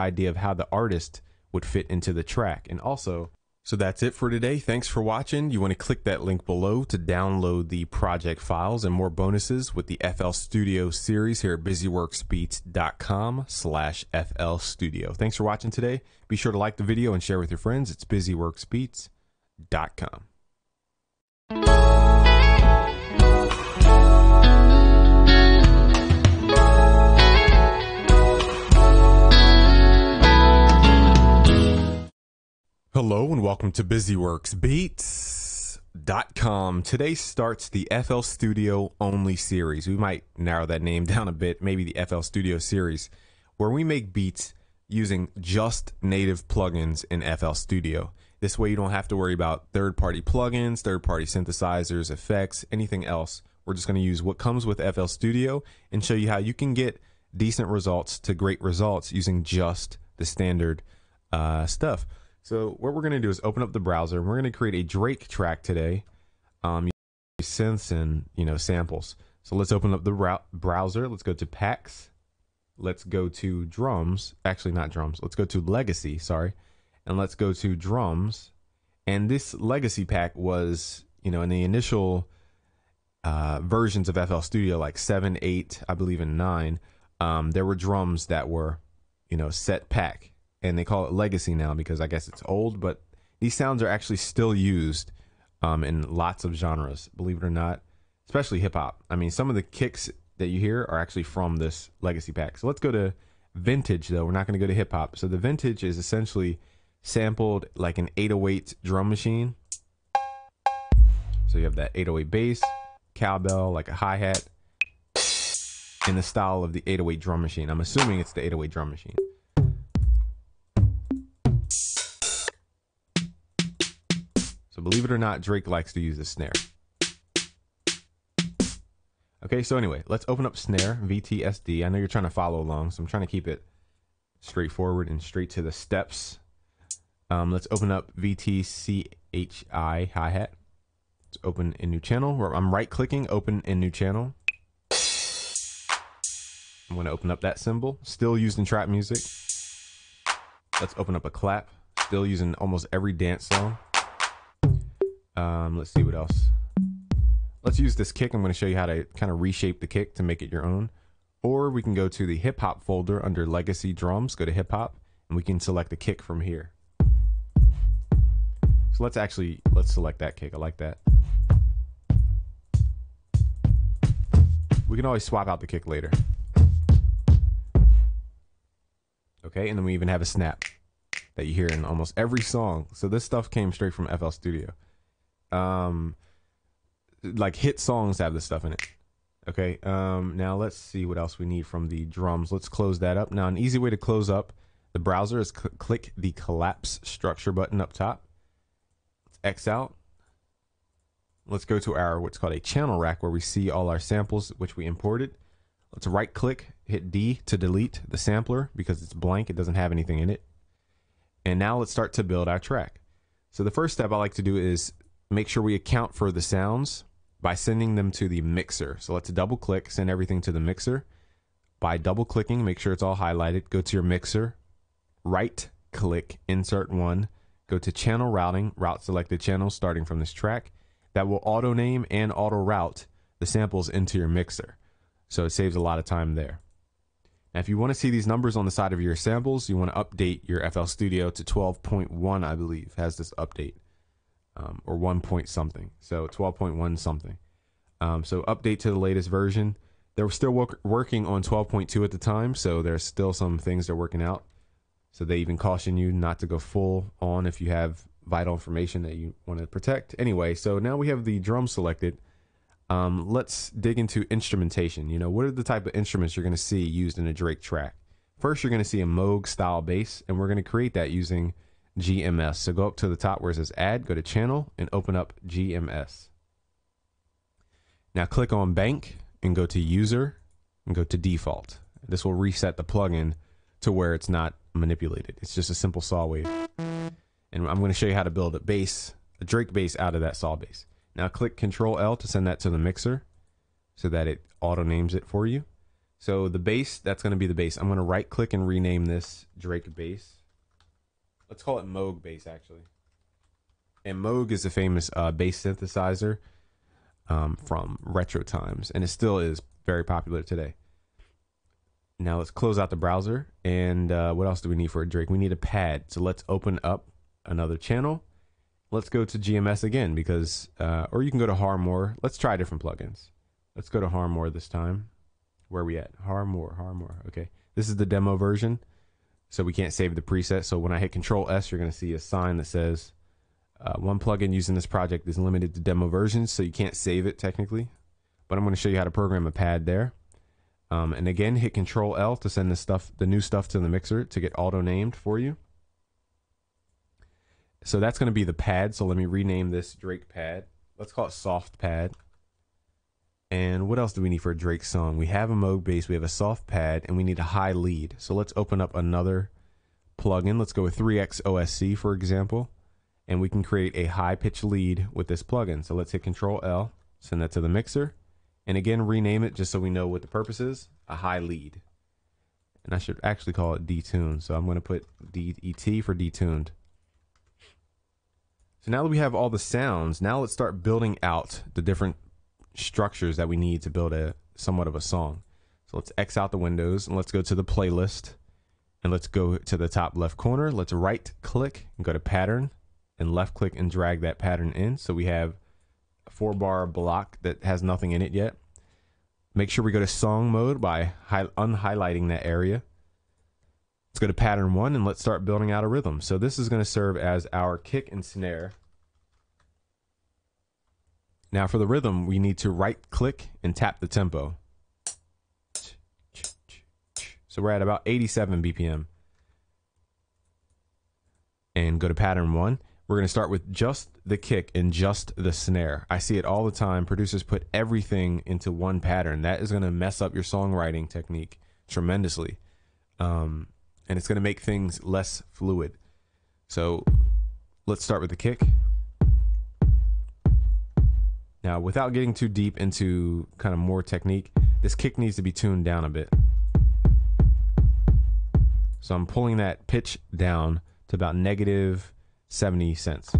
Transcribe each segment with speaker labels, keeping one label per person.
Speaker 1: idea of how the artist would fit into the track. And also, so that's it for today. Thanks for watching. You want to click that link below to download the project files and more bonuses with the FL Studio series here at busyworksbeats.com/FL Studio. Thanks for watching today. Be sure to like the video and share with your friends. It's busyworksbeats.com. Hello and welcome to busyworksbeats.com. Today starts the FL Studio only series. We might narrow that name down a bit, maybe the FL Studio series, where we make beats using just native plugins in FL Studio. This way you don't have to worry about third-party plugins, third-party synthesizers, effects, anything else. We're just going to use what comes with FL Studio and show you how you can get decent results to great results using just the standard stuff. So what we're going to do is open up the browser. We're going to create a Drake track today, using synths and samples. So let's open up the browser. Let's go to packs. Let's go to drums. Actually, not drums. Let's go to legacy. Sorry, and let's go to drums. And this legacy pack was, in the initial versions of FL Studio, like 7, 8, I believe in 9. There were drums that were, set pack. And they call it legacy now because I guess it's old, but these sounds are actually still used in lots of genres, believe it or not, especially hip hop. I mean, some of the kicks that you hear are actually from this legacy pack. So let's go to vintage though. We're not going to go to hip hop. So the vintage is essentially sampled like an 808 drum machine. So you have that 808 bass, cowbell, like a hi-hat in the style of the 808 drum machine. I'm assuming it's the 808 drum machine. So believe it or not, Drake likes to use the snare. Okay, so anyway, let's open up snare, VTSD. I know you're trying to follow along, so I'm trying to keep it straightforward and straight to the steps. Let's open up VTCHI hi-hat. Let's open a new channel. I'm right-clicking, open a new channel. I'm going to open up that symbol, still used in trap music. Let's open up a clap, still using almost every dance song. Let's see what else. Let's use this kick. I'm going to show you how to kind of reshape the kick to make it your own. Or we can go to the hip hop folder under legacy drums, go to hip hop, and we can select the kick from here. So let's select that kick. I like that. We can always swap out the kick later. Okay, and then we even have a snap that you hear in almost every song. So this stuff came straight from FL Studio. Like hit songs have this stuff in it. Okay, now let's see what else we need from the drums. Let's close that up. Now an easy way to close up the browser is click the collapse structure button up top. Let's X out. Let's go to our what's called a channel rack where we see all our samples which we imported. Let's right click, hit D to delete the sampler because it's blank, it doesn't have anything in it. And now let's start to build our track. So the first step I like to do is make sure we account for the sounds by sending them to the mixer. So let's double click, send everything to the mixer. By double clicking, make sure it's all highlighted. Go to your mixer, right click, insert one, go to channel routing, route selected channels starting from this track. That will auto name and auto route the samples into your mixer. So it saves a lot of time there. Now, if you want to see these numbers on the side of your samples, you want to update your FL Studio to 12.1, I believe, has this update. Or 1 point something, so 12.1 something. So update to the latest version. They were still working on 12.2 at the time, so there's still some things they're working out. So they even caution you not to go full on if you have vital information that you want to protect. Anyway, so now we have the drum selected. Let's dig into instrumentation. What are the type of instruments you're going to see used in a Drake track? First, you're going to see a Moog style bass, and we're going to create that using GMS. So go up to the top where it says add, go to channel and open up GMS. Now click on bank and go to user and go to default. This will reset the plugin to where it's not manipulated. It's just a simple saw wave. And I'm going to show you how to build a bass, a Drake bass out of that saw bass. Now click Control L to send that to the mixer so that it auto names it for you. So the bass, that's going to be the bass. I'm going to right click and rename this Drake bass. Let's call it Moog bass, actually. And Moog is a famous bass synthesizer from retro times, and it still is very popular today. Now let's close out the browser. And what else do we need for a Drake? We need a pad. So let's open up another channel. Let's go to GMS again because, or you can go to Harmore. Let's try different plugins. Let's go to Harmore this time. Where are we at? Harmore. Okay. This is the demo version. So we can't save the preset. So when I hit Control S, you're going to see a sign that says one plugin using this project is limited to demo versions. So you can't save it technically. But I'm going to show you how to program a pad there. And again, hit Control L to send the new stuff to the mixer to get auto named for you. So that's going to be the pad. So let me rename this Drake pad. Let's call it soft pad. And what else do we need for a Drake song? We have a Moog bass, we have a soft pad, and we need a high lead. So let's open up another plugin. Let's go with 3X OSC, for example. And we can create a high pitch lead with this plugin. So let's hit Control L, send that to the mixer. And again, rename it just so we know what the purpose is, a high lead. And I should actually call it detuned. So I'm going to put DET for detuned. So now that we have all the sounds, now let's start building out the different structures that we need to build somewhat of a song. So let's X out the windows and let's go to the playlist. And let's go to the top left corner. Let's right click and go to pattern and left click and drag that pattern in. So we have 4-bar block that has nothing in it yet. Make sure we go to song mode by unhighlighting that area. Let's go to pattern 1 and let's start building out a rhythm. So this is going to serve as our kick and snare. Now for the rhythm, we need to right click and tap the tempo. So we're at about 87 BPM. And go to pattern 1. We're going to start with just the kick and just the snare. I see it all the time. Producers put everything into one pattern. That is going to mess up your songwriting technique tremendously. And it's going to make things less fluid. So let's start with the kick. Now, without getting too deep into kind of more technique, this kick needs to be tuned down a bit. So I'm pulling that pitch down to about negative 70 cents.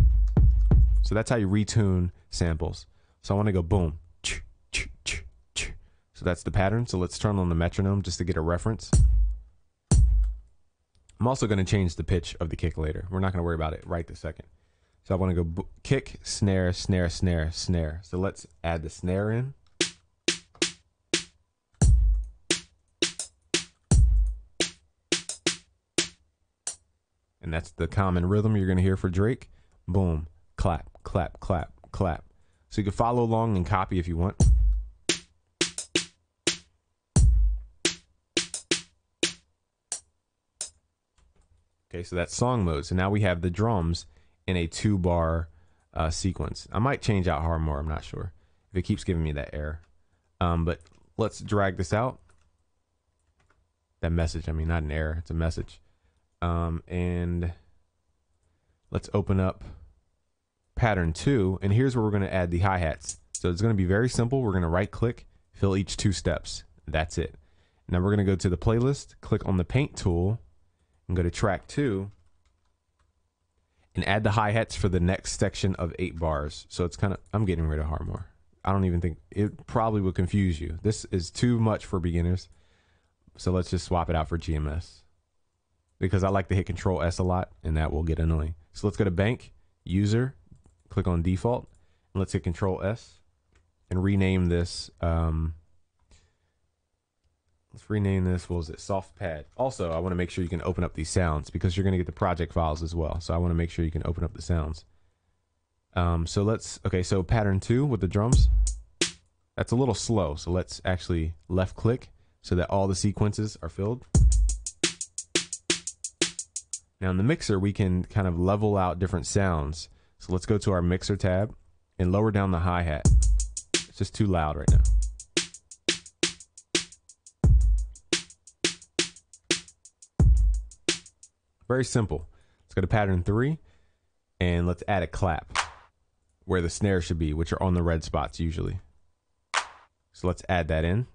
Speaker 1: So that's how you retune samples. So I want to go boom. So that's the pattern. So let's turn on the metronome just to get a reference. I'm also going to change the pitch of the kick later. We're not going to worry about it right this second. So I want to go kick, snare, snare, snare, snare. So let's add the snare in. And that's the common rhythm you're going to hear for Drake. Boom, clap, clap, clap, clap. So you can follow along and copy if you want. Okay, so that's song mode. So now we have the drums in a 2-bar sequence. I might change out Harmore, I'm not sure. If it keeps giving me that error. But let's drag this out. That message, I mean, not an error, it's a message. And let's open up pattern 2, and here's where we're going to add the hi-hats. So it's going to be very simple. We're going to right click, fill each 2 steps. That's it. Now we're going to go to the playlist, click on the paint tool, and go to track 2, and add the hi-hats for the next section of 8 bars. So it's kind of, I'm getting rid of Harmore. I don't even think, it probably would confuse you. This is too much for beginners. So let's just swap it out for GMS. Because I like to hit Control S a lot, and that will get annoying. So let's go to Bank, User, click on Default, and let's hit Control S, and rename this. Let's rename this, what was it, Soft Pad. Also, I want to make sure you can open up these sounds, because you're going to get the project files as well. So I want to make sure you can open up the sounds. So let's, okay, so pattern 2 with the drums. That's a little slow, so let's actually left click so that all the sequences are filled. Now in the mixer, we can kind of level out different sounds. So let's go to our mixer tab and lower down the hi-hat. It's just too loud right now. Very simple. Let's go to pattern 3 and let's add a clap where the snare should be, which are on the red spots usually. So let's add that in.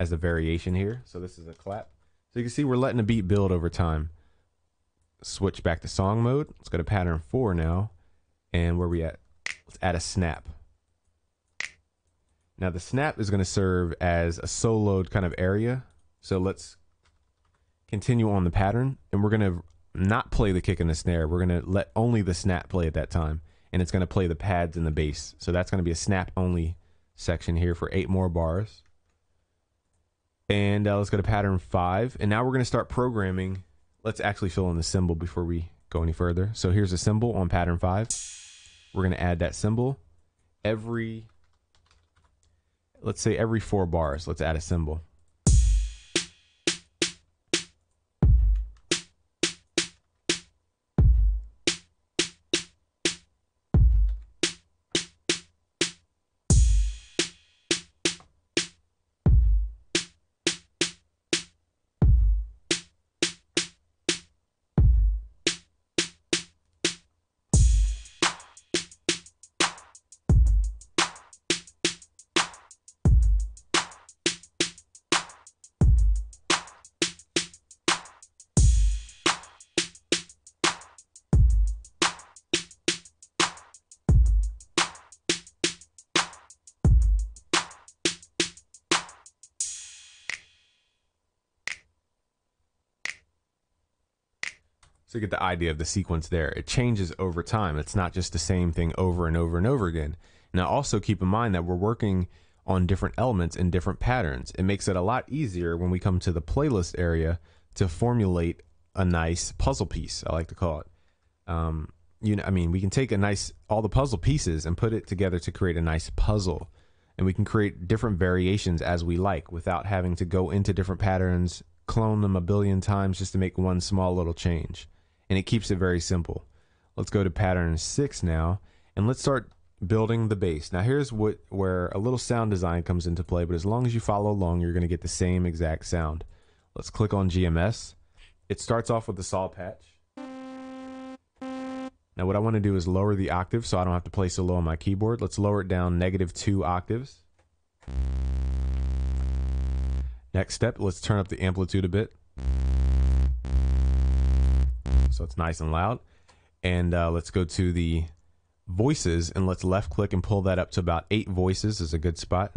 Speaker 1: as a variation here. So this is a clap. So you can see we're letting the beat build over time. Switch back to song mode. Let's go to pattern 4 now. And where we at? Let's add a snap. Now the snap is going to serve as a soloed kind of area. So let's continue on the pattern, and we're going to not play the kick and the snare. We're going to let only the snap play at that time, and it's going to play the pads and the bass. So that's going to be a snap only section here for 8 more bars. And let's go to pattern 5, and now we're going to start programming. Let's actually fill in the cymbal before we go any further. So here's a cymbal on pattern 5. We're going to add that cymbal every, let's say every 4 bars. Let's add a cymbal. So you get the idea of the sequence there. It changes over time. It's not just the same thing over and over and over again. Now also keep in mind that we're working on different elements in different patterns. It makes it a lot easier when we come to the playlist area to formulate a nice puzzle piece, I like to call it. You know, I mean, we can take all the puzzle pieces and put it together to create a nice puzzle. And we can create different variations as we like without having to go into different patterns, clone them a billion times just to make one small little change. And it keeps it very simple. Let's go to pattern 6 now, and let's start building the bass. Now here's where a little sound design comes into play, but as long as you follow along, you're going to get the same exact sound. Let's click on GMS. It starts off with the saw patch. Now what I want to do is lower the octave so I don't have to play so low on my keyboard. Let's lower it down -2 octaves. Next step, let's turn up the amplitude a bit, so it's nice and loud. And let's go to the voices, and let's left click and pull that up to about 8 voices is a good spot.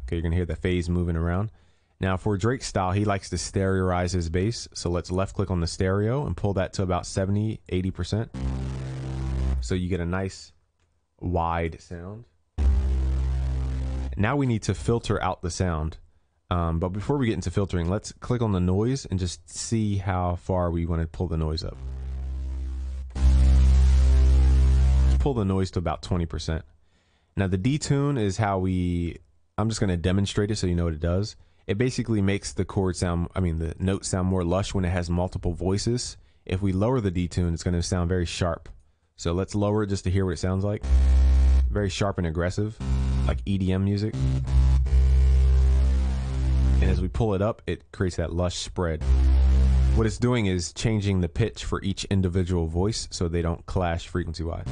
Speaker 1: Okay, you're gonna hear the phase moving around. Now for Drake's style, he likes to stereoize his bass, so let's left click on the stereo and pull that to about 70-80%, so you get a nice wide sound. Now we need to filter out the sound. But before we get into filtering, let's click on the noise and just see how far we want to pull the noise up. Pull the noise to about 20%. Now the detune is how I'm just going to demonstrate it so you know what it does. It basically makes the the note sound more lush when it has multiple voices. If we lower the detune, it's going to sound very sharp. So let's lower it just to hear what it sounds like. Very sharp and aggressive, like EDM music. And as we pull it up, it creates that lush spread. What it's doing is changing the pitch for each individual voice so they don't clash frequency-wise.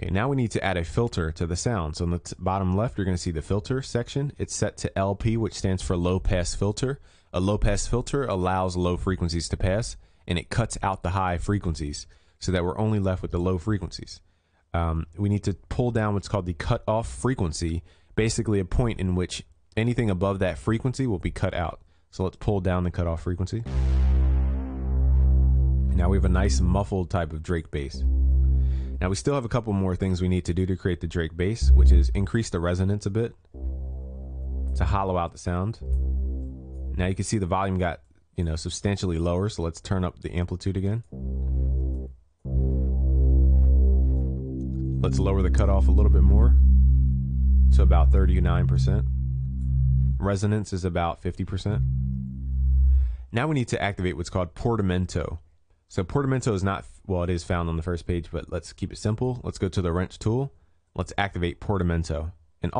Speaker 1: Okay, now we need to add a filter to the sound. So on the bottom left, you're going to see the filter section. It's set to LP, which stands for low pass filter. A low pass filter allows low frequencies to pass, and it cuts out the high frequencies so that we're only left with the low frequencies. We need to pull down what's called the cutoff frequency, basically a point in which anything above that frequency will be cut out. So let's pull down the cutoff frequency. Now we have a nice muffled type of Drake bass. Now we still have a couple more things we need to do to create the Drake bass, which is increase the resonance a bit to hollow out the sound. Now you can see the volume got, substantially lower, so let's turn up the amplitude again. Let's lower the cutoff a little bit more to about 39%. Resonance is about 50%. Now we need to activate what's called portamento. So portamento is not, it is found on the first page, but let's keep it simple. Let's go to the wrench tool. Let's activate portamento.